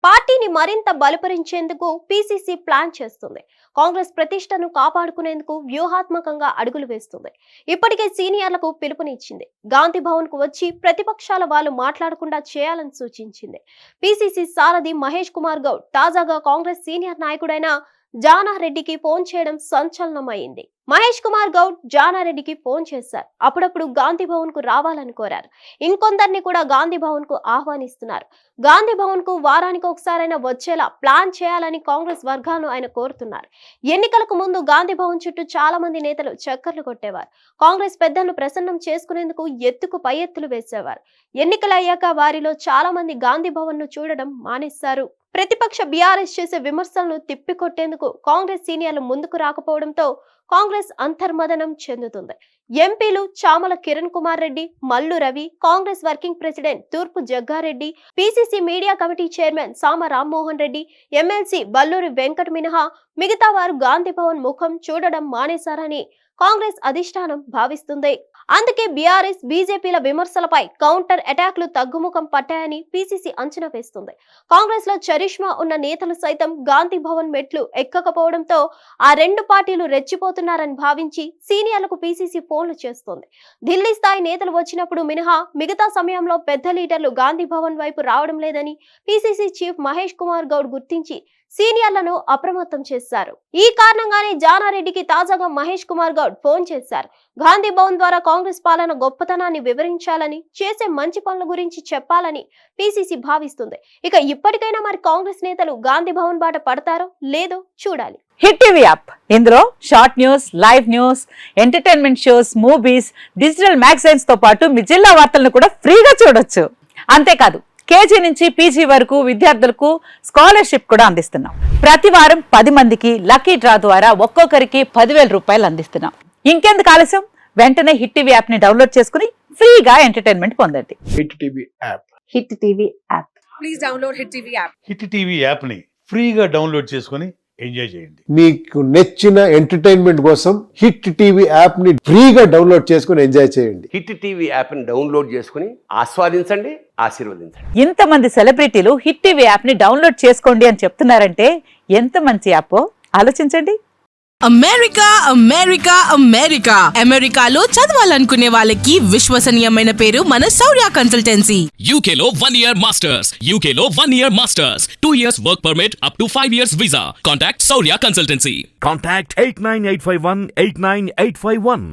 పార్టీని మరింత బలపరించేందుకు PCC plan చేస్తుంది. కాంగ్రెస్ ప్రతిష్టను కాపాడుకునేందుకు వ్యూహాత్మకంగా అడుగులు వేస్తుంది. ఇప్పటికే సీనియర్లకు పిలుపునిచ్చింది. గాంధీ భవన్ కు వచ్చి ప్రతిపక్షాల వాళ్ళు మాట్లాడకుండా చేయాలని సూచించింది. పీసీసీ సారథి మహేష్ కుమార్ గౌడ్ తాజాగా కాంగ్రెస్ సీనియర్ నాయకుడైన జానారెడ్డికి ఫోన్ చేయడం సంచలనమైంది. మహేష్ కుమార్ గౌడ్ జానారెడ్డికి ఫోన్ చేశారు. అప్పుడప్పుడు గాంధీ భవన్ కు రావాలని కోరారు. ఇంకొందరిని కూడా గాంధీ భవన్ కు ఆహ్వానిస్తున్నారు. గాంధీ భవన్ కు వారానికి ఒకసారైనా వచ్చేలా ప్లాన్ చేయాలని కాంగ్రెస్ వర్గాలను ఆయన కోరుతున్నారు. ఎన్నికలకు ముందు గాంధీ భవన్ చుట్టూ చాలా మంది నేతలు చక్కర్లు కొట్టేవారు. కాంగ్రెస్ పెద్దలను ప్రసన్నం చేసుకునేందుకు ఎత్తుకు పై ఎత్తులు వేసేవారు. ఎన్నికలయ్యాక వారిలో చాలా మంది గాంధీ భవన్ ను చూడడం మానేశారు. ప్రతిపక్ష బీఆర్ఎస్ చేసే విమర్శలను తిప్పికొట్టేందుకు కాంగ్రెస్ సీనియర్లు ముందుకు రాకపోవడంతో కాంగ్రెస్ అంతర్మదనం చెందుతుంది. ఎంపీలు Chamala Kiran Kumar Reddy, Mallu Ravi, Congress working president Turpu Jaggareddy, PCC media committee chairman Sama Rammohan Reddy, MLC Balluri Venkat మినహా మిగతా వారు గాంధీ భవన్ ముఖం చూడడం మానేశారని కాంగ్రెస్ అధిష్టానం భావిస్తుంది. అందుకే బీఆర్ఎస్, బీజేపీల విమర్శలపై కౌంటర్ అటాక్లు తగ్గుముఖం పట్టాయని పీసీసీ అంచనా వేస్తుంది. కాంగ్రెస్ లో చరిష్మా ఉన్న నేతలు సైతం గాంధీ భవన్ మెట్లు ఎక్కకపోవడంతో ఆ రెండు పార్టీలు రెచ్చిపోతున్నారని భావించి సీనియర్లకు పీసీసీ ఫోన్లు చేస్తోంది. ఢిల్లీ స్థాయి నేతలు వచ్చినప్పుడు మినహా మిగతా సమయంలో పెద్ద లీడర్లు గాంధీ భవన్ వైపు రావడం లేదని పీసీసీ చీఫ్ మహేష్ కుమార్ గౌడ్ గుర్తించి సీనియర్లను అప్రమత్తం చేశారు. ఈ కారణంగానే జానారెడ్డికి తాజాగా మహేష్ కుమార్ గౌడ్ ఫోన్ చేశారు. గాంధీ భవన్ ద్వారా కాంగ్రెస్ పాలన గొప్పతనాన్ని వివరించాలని, చేసే మంచి పనుల గురించి చెప్పాలని పీసీసీ భావిస్తుంది. ఇక ఇప్పటికైనా మరి కాంగ్రెస్ నేతలు గాంధీ భవన్ బాట పడతారో లేదో చూడాలి. హిట్ టీవీ యాప్ ఇందులో short news, live news, entertainment shows, movies, digital magazines తో పాటు మీ జిల్లా వార్తలను కూడా ఫ్రీగా చూడొచ్చు. అంతేకాదు కేజీ నుంచి పీజీ వరకు విద్యార్థులకు స్కాలర్షిప్ కూడా అందిస్తున్నాం. ప్రతి వారం 10 మందికి లక్కీ డ్రా ద్వారా ఒక్కొక్కరికి 10,000 రూపాయలు అందిస్తున్నాం. ఇంకెందుకు ఆలస్యం, వెంటనే హిట్ టీవీ యాప్ ని డౌన్లోడ్ చేసుకుని ఫ్రీగా ఎంటర్టైన్మెంట్ పొందండి. Hit TV app. Hit TV app. Please download hit TV app. Hit TV app ని ఫ్రీగా డౌన్లోడ్ చేసుకుని ఎంజాయ్ చేయండి. మీకు నచ్చిన ఎంటర్టైన్మెంట్ కోసం హిట్ టీవీ యాప్ ని ఫ్రీగా డౌన్లోడ్ చేసుకుని ఎంజాయ్ చేయండి. హిట్ టీవీ యాప్ ని డౌన్లోడ్ చేసుకుని ఆస్వాదించండి, ఆశీర్వదించండి. ఇంతమంది సెలబ్రిటీలు హిట్ టీవీ యాప్ ని డౌన్లోడ్ చేసుకోండి అని చెప్తున్నారంటే ఎంత మంచి యాప్ ఆలోచించండి. అమెరికా అమెరికా అమెరికా అమెరికాలో చదవాలనుకునే వాళ్ళకి విశ్వసనీయమైన పేరు మన శౌర్య కన్సల్టెన్సీ. UK లో 1 year masters. UK లో 1 year masters. 2 years work permit up to 5 years visa. Contact Saurya Consultancy. Contact 89851 89851.